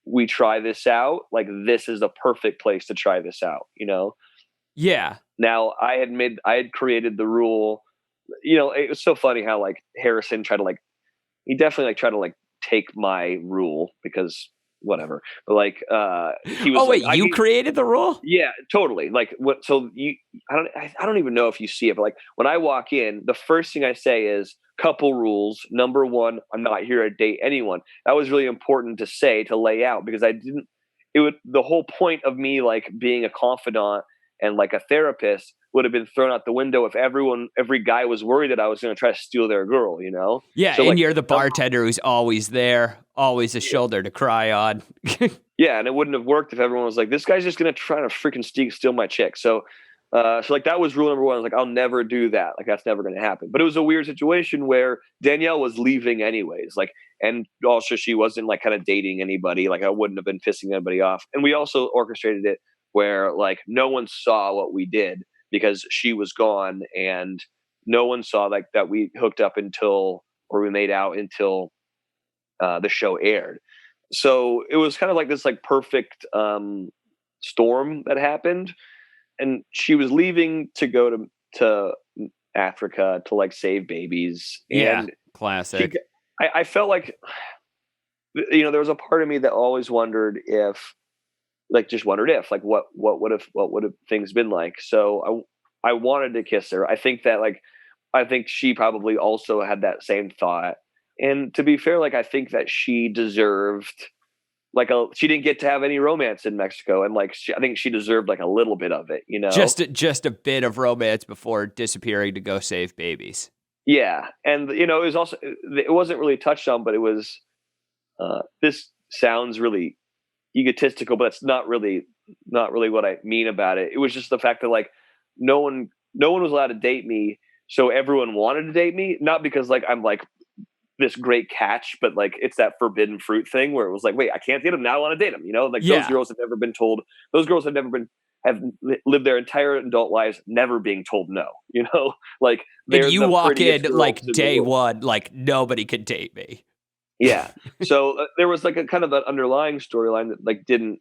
we try this out, like this is the perfect place to try this out, Yeah. Now I had created the rule, it was so funny how like Harrison he definitely like tried to like take my rule because whatever, but like he was. Oh wait, you created the rule? Yeah, totally. Like what? So I don't even know if you see it, but like when I walk in, the first thing I say is couple rules. Number 1, I'm not here to date anyone. That was really important to say, to lay out, because the whole point of me like being a confidant and like a therapist would have been thrown out the window if every guy was worried that I was going to try to steal their girl, Yeah, so, and like, you're the bartender who's always there, always a shoulder to cry on. Yeah, and it wouldn't have worked if everyone was like, this guy's just going to try to freaking steal my chick. So like that was rule number 1. I was like, I'll never do that. Like that's never going to happen. But it was a weird situation where Danielle was leaving anyways. Like, and also she wasn't like kind of dating anybody. Like I wouldn't have been pissing anybody off. And we also orchestrated it where like no one saw what we did because she was gone, and no one saw like that we hooked up until, or we made out until the show aired. So it was kind of like this like perfect storm that happened, and she was leaving to go to Africa to like save babies. Yeah, And classic. I felt like, you know, there was a part of me that always wondered if, like, just wondered if, like, what would have things been like. So I wanted to kiss her. I think that like, I think she probably also had that same thought. And to be fair, like, I think that she deserved like she didn't get to have any romance in Mexico, and like I think she deserved like a little bit of it, you know. Just a bit of romance before disappearing to go save babies. Yeah, and you know, it was also, it wasn't really touched on, but it was. This sounds really egotistical, but it's not really what I mean about it. It was just the fact that like no one was allowed to date me, so everyone wanted to date me, not because like I'm like this great catch, but like it's that forbidden fruit thing where it was like, wait, I can't date him now, I want to date him, you know. Like those girls have never been told. Those girls have lived their entire adult lives never being told no, you know. Like and you walk in like day one, like nobody could date me. Yeah. So there was like a kind of an underlying storyline that like didn't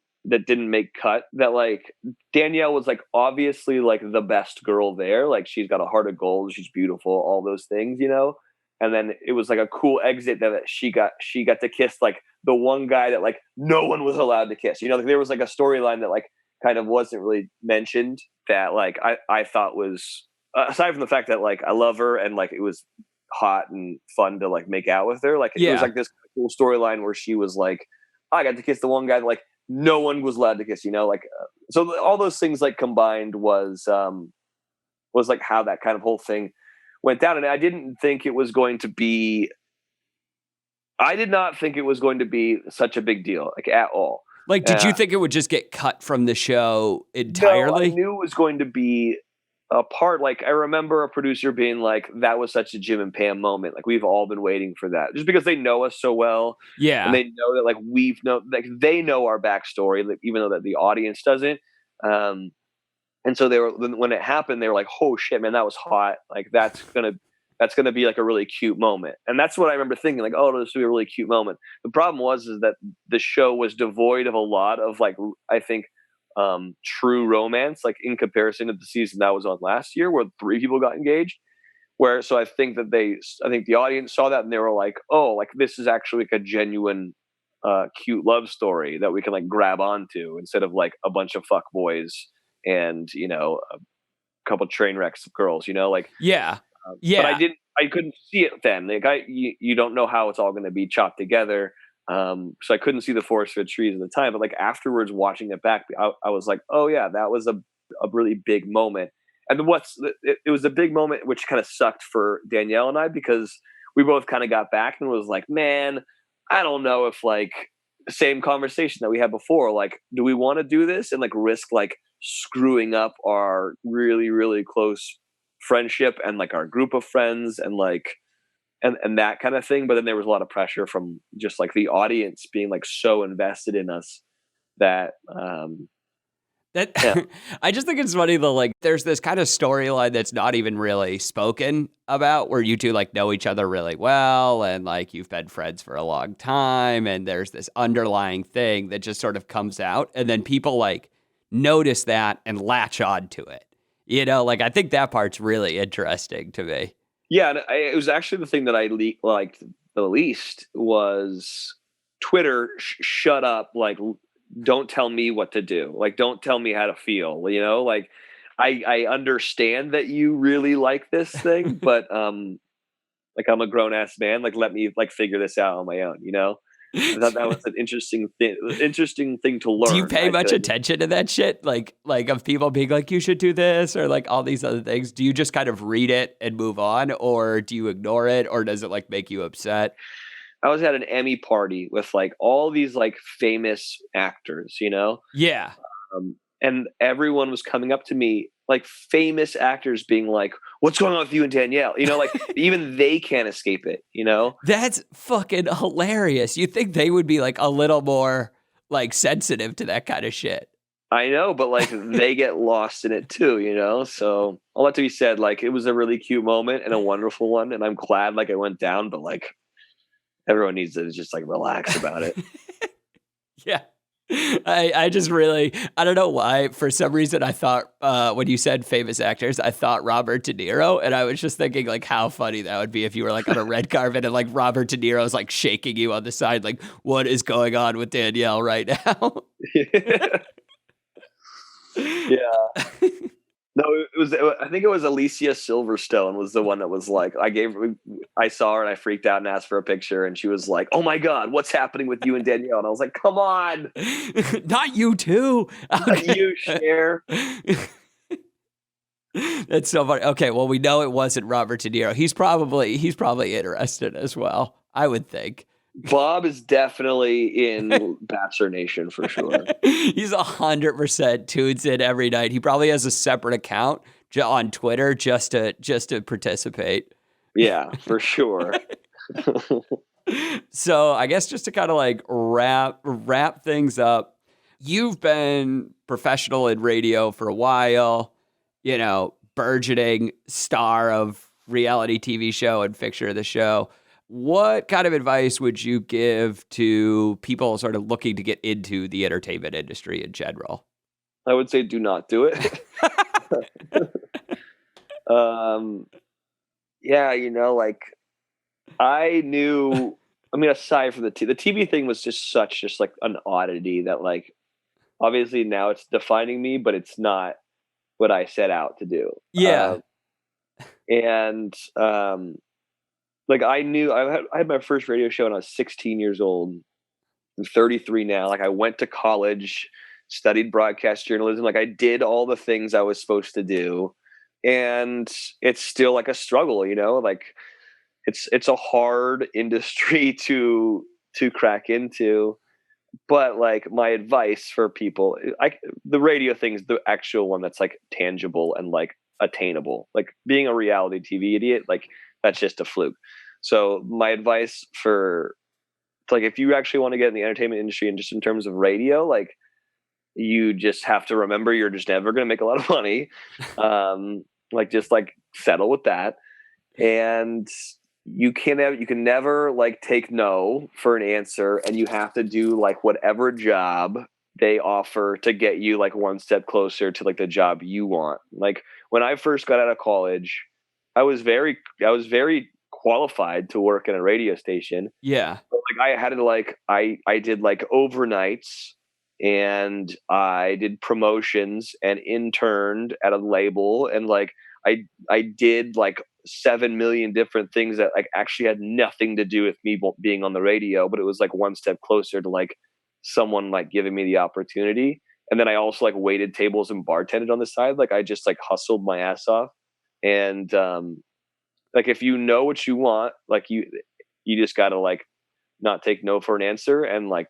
make cut, that like Danielle was like obviously like the best girl there. Like she's got a heart of gold. She's beautiful, all those things, you know? And then it was like a cool exit that she got to kiss like the one guy that like no one was allowed to kiss. You know, like there was like a storyline that like kind of wasn't really mentioned that like I thought was, aside from the fact that like I love her and like it was hot and fun to like make out with her, like it was like this cool storyline where she was like, I got to kiss the one guy that like no one was allowed to kiss, you know, like so all those things like combined was like how that kind of whole thing went down. And I did not think it was going to be such a big deal, like at all. Like, did you think it would just get cut from the show entirely? No, I knew it was going to be a part. Like I remember a producer being like, that was such a Jim and Pam moment. Like we've all been waiting for that, just because they know us so well. Yeah. And they know that like they know our backstory, like, even though that the audience doesn't. And so when it happened, they were like, oh shit, man, that was hot. Like that's going to be like a really cute moment. And that's what I remember thinking, like, oh, this will be a really cute moment. The problem is that the show was devoid of a lot of like, I think, true romance, like in comparison to the season that was on last year where 3 people got engaged. So I think the audience saw that and they were like, oh, like this is actually like a genuine cute love story that we can like grab onto, instead of like a bunch of fuck boys and, you know, a couple train wrecks of girls, you know, like but I couldn't see it then. Like you don't know how it's all going to be chopped together. So I couldn't see the forest for the trees at the time, but like afterwards watching it back, I was like, oh yeah, that was a really big moment. And it was a big moment, which kind of sucked for Danielle and I, because we both kind of got back and was like, man, I don't know if like the same conversation that we had before, like, do we want to do this and like risk like screwing up our really, really close friendship and like our group of friends and like, and that kind of thing. But then there was a lot of pressure from just like the audience being like so invested in us that, I just think it's funny though, like there's this kind of storyline that's not even really spoken about, where you two like know each other really well and like you've been friends for a long time, and there's this underlying thing that just sort of comes out, and then people like notice that and latch on to it. You know, like I think that part's really interesting to me. Yeah, and it was actually the thing that I liked the least was Twitter. Shut up! Like, don't tell me what to do. Like, don't tell me how to feel. You know, like I understand that you really like this thing, but like I'm a grown ass man. Like, let me like figure this out on my own. You know, I thought that was an interesting thing to learn. Do you pay much attention to that shit? Like of people being like, you should do this, or like all these other things. Do you just kind of read it and move on, or do you ignore it, or does it like make you upset? I was at an Emmy party with like all these like famous actors, you know? Yeah. And everyone was coming up to me, like famous actors being like, what's going on with you and Danielle? You know, like even they can't escape it, you know? That's fucking hilarious. You think they would be like a little more like sensitive to that kind of shit. I know, but like they get lost in it too, you know? So all that to be said, like it was a really cute moment and a wonderful one. And I'm glad like it went down, but like everyone needs to just like relax about it. Yeah. I just really, I don't know why. For some reason, I thought when you said famous actors, I thought Robert De Niro. And I was just thinking like how funny that would be if you were like on a red carpet and like Robert De Niro's like shaking you on the side. Like, what is going on with Danielle right now? Yeah. No, I think it was Alicia Silverstone was the one that was like, I saw her and I freaked out and asked for a picture. And she was like, oh my God, what's happening with you and Danielle? And I was like, come on. Not you too. Not you, Cher. That's so funny. Okay, well, we know it wasn't Robert De Niro. He's probably interested as well, I would think. Bob is definitely in Bachelor Nation for sure. He's 100% tunes in every night. He probably has a separate account on Twitter just to participate. Yeah, for sure. So I guess just to kind of like wrap things up, you've been professional in radio for a while, you know, burgeoning star of reality TV show and fixture of the show. What kind of advice would you give to people sort of looking to get into the entertainment industry in general? I would say do not do it. Yeah, you know, like I knew, I mean, aside from the TV thing was just like an oddity that like, obviously now it's defining me, but it's not what I set out to do. Yeah. Like I knew I had my first radio show when I was 16 years old. I'm 33 now. Like I went to college, studied broadcast journalism. Like I did all the things I was supposed to do. And it's still like a struggle, you know, like it's a hard industry to crack into. But like my advice for people, the radio thing is the actual one that's like tangible and like attainable. Like being a reality TV idiot, like that's just a fluke. So my advice for like if you actually want to get in the entertainment industry and just in terms of radio, like you just have to remember you're just never going to make a lot of money. Like just like settle with that. And you can never like take no for an answer, and you have to do like whatever job they offer to get you like one step closer to like the job you want. Like when I first got out of college, I was very qualified to work in a radio station. Yeah. But, like I had to like I did like overnights, and I did promotions and interned at a label, and like I did like 7 million different things that like actually had nothing to do with me being on the radio, but it was like one step closer to like someone like giving me the opportunity. And then I also like waited tables and bartended on the side. Like I just like hustled my ass off. And like if you know what you want, like you just gotta like not take no for an answer, and like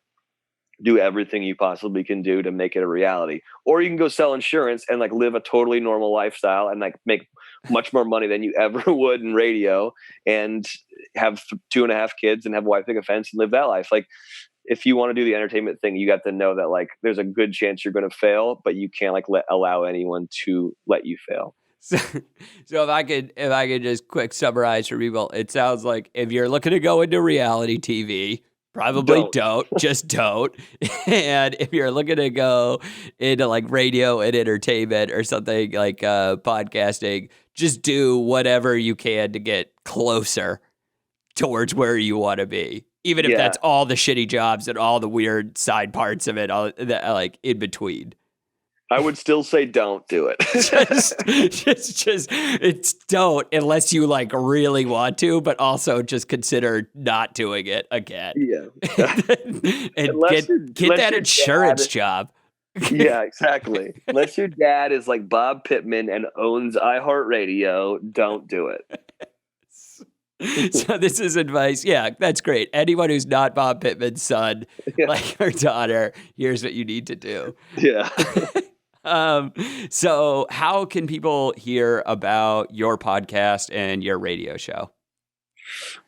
do everything you possibly can do to make it a reality. Or you can go sell insurance and like live a totally normal lifestyle and like make much more money than you ever would in radio, and have 2.5 kids and have a wife pick a fence and live that life. Like if you want to do the entertainment thing, you got to know that like there's a good chance you're going to fail, but you can't like allow anyone to let you fail. So if I could just quick summarize for people, it sounds like if you're looking to go into reality TV, probably don't. Just don't. And if you're looking to go into like radio and entertainment or something like podcasting, just do whatever you can to get closer towards where you want to be. Even if that's all the shitty jobs and all the weird side parts of it, all that like in between. I would still say don't do it. It's don't, unless you like really want to, but also just consider not doing it again. Yeah. And get that insurance job. Yeah, exactly. Unless your dad is like Bob Pittman and owns iHeartRadio, don't do it. So this is advice. Yeah, that's great. Anyone who's not Bob Pittman's son, like her daughter, here's what you need to do. Yeah. So how can people hear about your podcast and your radio show?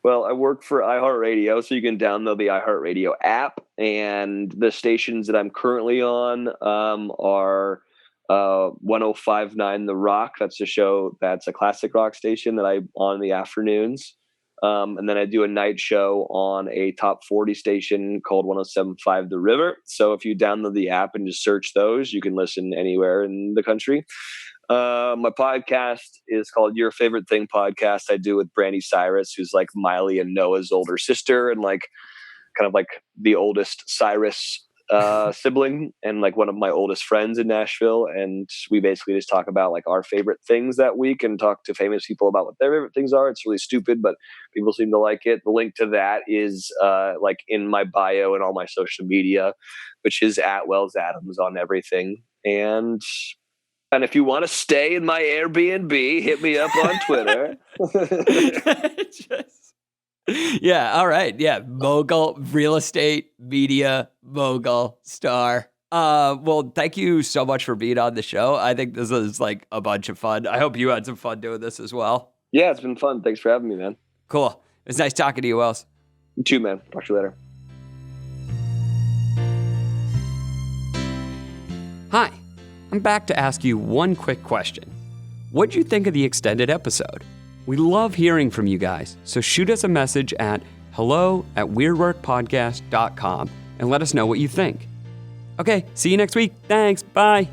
Well, I work for iHeartRadio, so you can download the iHeartRadio app. And the stations that I'm currently on are 1059 The Rock. That's a show that's a classic rock station that I'm on in the afternoons. And then I do a night show on a top 40 station called 1075 The River. So if you download the app and just search those, you can listen anywhere in the country. My podcast is called Your Favorite Thing Podcast. I do with Brandy Cyrus, who's like Miley and Noah's older sister, and like kind of like the oldest Cyrus sibling, and like one of my oldest friends in Nashville. And we basically just talk about like our favorite things that week and talk to famous people about what their favorite things are. It's really stupid, but people seem to like it. The link to that is like in my bio and all my social media, which is at Wells Adams on everything. And if you want to stay in my Airbnb, hit me up on Twitter. Yeah, all right. Yeah, mogul, real estate, media, mogul, star. Well, thank you so much for being on the show. I think this is like a bunch of fun. I hope you had some fun doing this as well. Yeah, it's been fun. Thanks for having me, man. Cool. It's nice talking to you, Wells. You too, man. Talk to you later. Hi. I'm back to ask you one quick question. What'd you think of the extended episode? We love hearing from you guys, so shoot us a message at hello@weirdworkpodcast.com and let us know what you think. Okay, see you next week. Thanks. Bye.